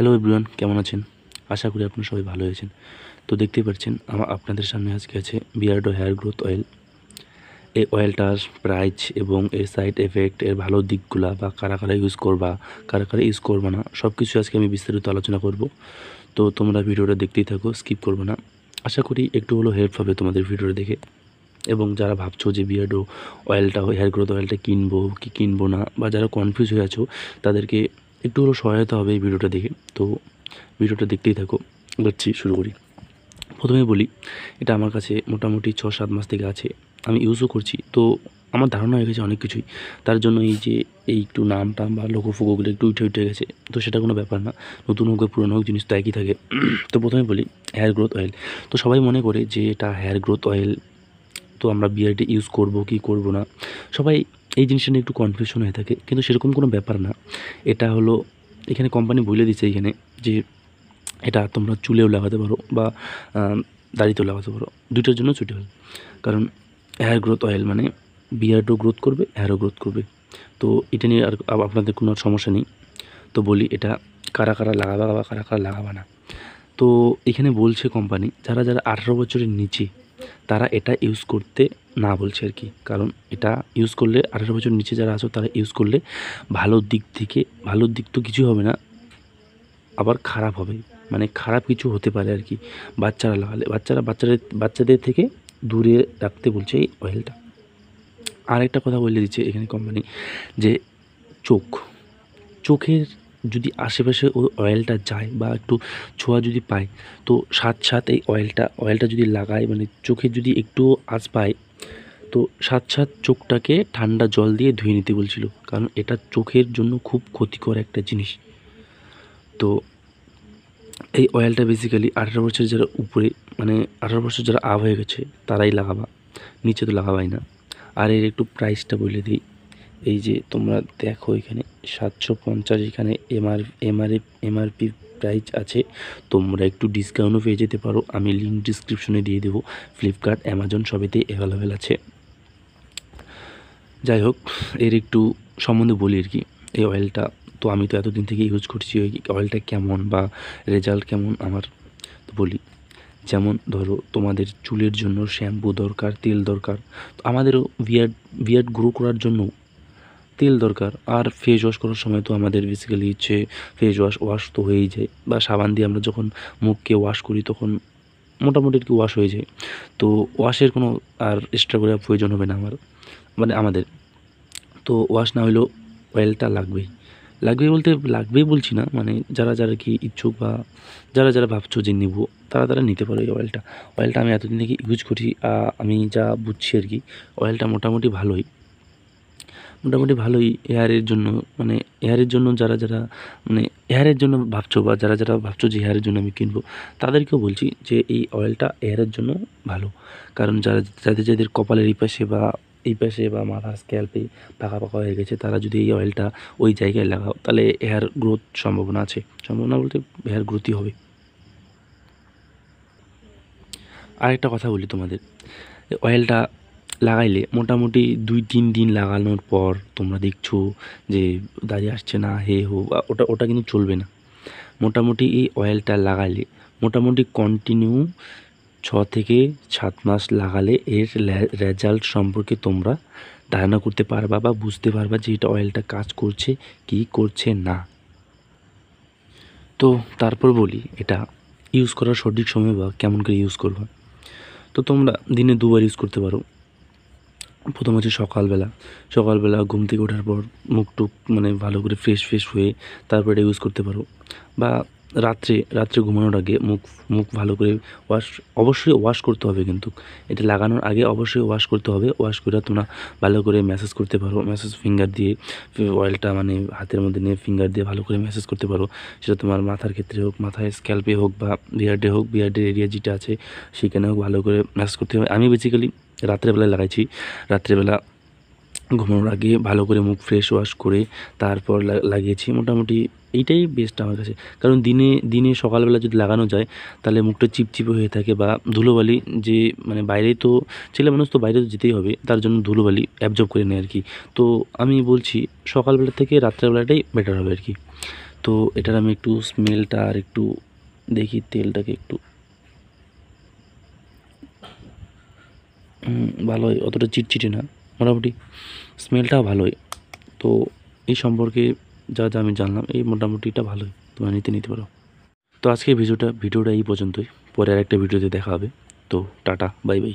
Hello everyone, কেমন আছেন? আশা করি আপনারা সবাই ভালো আছেন। তো দেখতেই পাচ্ছেন আপনাদের সামনে আজকে আছে বিয়ার্ডো হেয়ার গ্রোথ অয়েল। এই অয়েলটার প্রাইস এবং এর সাইড এফেক্ট, এর ভালো দিকগুলা বা কারা ইউজ করবা, কারা ইউজ করবা না, সব কিছু আজকে আমি বিস্তারিত আলোচনা করব। তো তোমরা ভিডিওটা দেখতেই থাকো, স্কিপ করবে না। আশা করি একটু হলেও হেল্প হবে তোমাদের ভিডিওটা দেখে। এবং যারা ভাবছো যে বিয়ার্ডো অয়েলটা, হেয়ার গ্রোথ অয়েলটা কিনবো কি কিনবো না, বা যারা কনফিউজ হয়ে আছো, তাদেরকে একটু হলেও সহায়তা হবে এই ভিডিওটা দেখে। তো ভিডিওটা দেখতেই থাকো, যাচ্ছি, শুরু করি। প্রথমে বলি, এটা আমার কাছে মোটামুটি 6-7 মাস থেকে আছে, আমি ইউজও করছি। তো আমার ধারণা হয়ে গেছে অনেক কিছুই। তার জন্য এই যে এই একটু নাম টাম বা লোগো ফোগোগুলো একটু উঠে গেছে, তো সেটা কোনো ব্যাপার না। নতুন হোক বা পুরনো হোক, জিনিস তো একই থাকে। তো প্রথমে বলি হেয়ার গ্রোথ অয়েল। তো সবাই মনে করে যে এটা হেয়ার গ্রোথ অয়েল, তো আমরা বিয়ার্ডে ইউজ করব কি করব না, সবাই এই জিনিসটা নিয়ে একটু কনফিউশন হয়ে থাকে, কিন্তু সেরকম কোনো ব্যাপার না। এটা হলো, এখানে কোম্পানি বলে দিচ্ছে এখানে যে এটা তোমরা চুলেও লাগাতে পারো বা দাড়িতেও লাগাতে পারো, দুইটার জন্য সুটেবল। কারণ হেয়ার গ্রোথ অয়েল মানে বিয়ার্ডও গ্রোথ করবে, হেয়ারও গ্রোথ করবে। তো এটা নিয়ে আর আপনাদের কোনো সমস্যা নেই। তো বলি, এটা কারা লাগাবা বা কারা লাগাবা না। তো এখানে বলছে কোম্পানি, যারা 18 বছরের নিচে তারা এটা ইউজ করতে না বলছে আর কি। কারণ এটা ইউজ করলে 18 বছর নিচে যারা আছো তারা ইউজ করলে ভালোর দিক থেকে, ভালোর দিক তো কিছু হবে না, আবার খারাপ হবে, মানে খারাপ কিছু হতে পারে আর কি। বাচ্চারা লাগালে, বাচ্চাদের থেকে দূরে রাখতে বলছে এই অয়েলটা। আর একটা কথা বলে দিচ্ছে এখানে কোম্পানি, যে চোখ, চোখের যদি আশেপাশে ওই অয়েলটা যায় বা একটু ছোঁয়া যদি পায়, তো সাথ এই অয়েলটা যদি লাগায়, মানে চোখে যদি একটু আঁচ পায়, তো সাথ চোখটাকে ঠান্ডা জল দিয়ে ধুয়ে নিতে বলছিল। কারণ এটা চোখের জন্য খুব ক্ষতিকর একটা জিনিস। তো এই অয়েলটা বেসিক্যালি 18 বছর যারা উপরে, মানে 18 বছর যারা আপ হয়ে গেছে তারাই লাগাবা, নিচে তো লাগাবাই না। আর এর একটু প্রাইসটা বলে দিই। এই যে তোমরা দেখো এখানে 750, এখানে এমআরপি প্রাইস আছে। তোমরা একটু ডিসকাউন্টও পেয়ে যেতে পারো, আমি লিঙ্ক ডিসক্রিপশনে দিয়ে দেবো। ফ্লিপকার্ট, অ্যামাজন সবেতেই অ্যাভেলেবেল আছে। যাই হোক, এর একটু সম্বন্ধে বলি আর কি। এই অয়েলটা তো আমি তো এতদিন থেকে ইউজ করছি, ওই অয়েলটা কেমন বা রেজাল্ট কেমন আমার, তো বলি। যেমন ধরো, তোমাদের চুলের জন্য শ্যাম্পু দরকার, তেল দরকার। তো আমাদেরও বিয়ার্ড গ্রো করার জন্য তেল দরকার। আর ফেস ওয়াশ করার সময় তো আমাদের বেসিক্যালি হচ্ছে ফেস ওয়াশ তো হয়েই যায়, বা সাবান দিয়ে আমরা যখন মুখকে ওয়াশ করি তখন মোটামুটি আর কি ওয়াশ হয়ে যায়। তো ওয়াশের কোনো আর এক্সট্রা করে প্রয়োজন হবে না মানে আমাদের। তো ওয়াশ না হলেও অয়েলটা লাগবেই বলছি না, মানে যারা কি ইচ্ছুক বা যারা ভাবছো যে নেবো, তারা নিতে পারো এই অয়েলটা আমি এতদিন থেকে ইউজ করি। আমি যা বুঝছি আর কি, অয়েলটা মোটামুটি ভালোই হেয়ারের জন্য। মানে হেয়ারের জন্য যারা মানে হেয়ারের জন্য ভাবছো, বা যারা ভাবছো যে হেয়ারের জন্য আমি কিনবো, তাদেরকেও বলছি যে এই অয়েলটা হেয়ারের জন্য ভালো। কারণ যাদের কপালের এই পাশে বা মাথা স্ক্যাল্পে পাকা হয়ে গেছে, তারা যদি এই অয়েলটা ওই জায়গায় লাগাও, তাহলে হেয়ার গ্রোথ সম্ভাবনা আছে। সম্ভাবনা বলতে হেয়ার গ্রোথই হবে। আরেকটা কথা বলি তোমাদের, অয়েলটা লাগাইলে মোটামুটি 2-3 দিন লাগানোর পর তোমরা দেখছো যে দাড়ি আসছে না, ওটা কিন্তু চলবে না। মোটামুটি এই অয়েলটা লাগালে মোটামুটি কন্টিনিউ 6 থেকে 7 মাস লাগালে এর রেজাল্ট সম্পর্কে তোমরা ধারণা করতে পারবা বা বুঝতে পারবা যে এটা অয়েলটা কাজ করছে কি করছে না। তো তারপর বলি, এটা ইউজ করার সঠিক সময় বা কেমন করে ইউজ করবা। তো তোমরা দিনে 2বার ইউজ করতে পারো। প্রথম হচ্ছে সকালবেলা ঘুম থেকে ওঠার পর মুখ মানে ভালো করে ফ্রেশ হয়ে তারপর এটা ইউজ করতে পারো। বা রাত্রে ঘুমানোর আগে মুখ ভালো করে অবশ্যই ওয়াশ করতে হবে, কিন্তু এটা লাগানোর আগে অবশ্যই ওয়াশ করতে হবে। ওয়াশ করে তোমরা ভালো করে ম্যাসাজ করতে পারো, ফিঙ্গার দিয়ে অয়েলটা মানে হাতের মধ্যে নিয়ে ফিঙ্গার দিয়ে ভালো করে ম্যাসাজ করতে পারো। সেটা তোমার মাথার ক্ষেত্রে হোক, মাথায় স্ক্যাল্পে হোক, বা বিয়ার্ডের এরিয়া যেটা আছে সেখানে হোক, ভালো করে ম্যাসাজ করতে হবে। আমি বেসিক্যালি রাত্রেবেলায় লাগাইছি। রাত্রেবেলা ঘুমানোর আগে ভালো করে মুখ ফ্রেশ ওয়াশ করে তারপর লাগিয়েছি। মোটামুটি এইটাই বেস্ট আমার কাছে। কারণ দিনে সকালবেলা যদি লাগানো যায়, তাহলে মুখটা চিপচিপে হয়ে থাকে, বা ধুলোবালি, যে মানে বাইরে তো ছেলে মানুষ তো বাইরে তো যেতেই হবে, তার জন্য ধুলোবালি অ্যাবজর্ব করে নেয় আর কি। তো আমি বলছি সকালবেলা থেকে রাত্রেবেলাটাই বেটার হবে আর কি। তো এটার আমি একটু স্মেলটা আর একটু দেখি, তেলটাকে একটু ভালোই, অতটা চিটচিটে না, মোটামুটি স্মেলটাও ভালোই। তো এই সম্পর্কে যা যা আমি জানলাম, এই মোটামুটি এটা ভালোই, তোমরা নিতে পারো। তো আজকে ভিডিওটা এই পর্যন্তই। পরে আরেকটা ভিডিওতে দেখা হবে। তো টাটা, বাই বাই।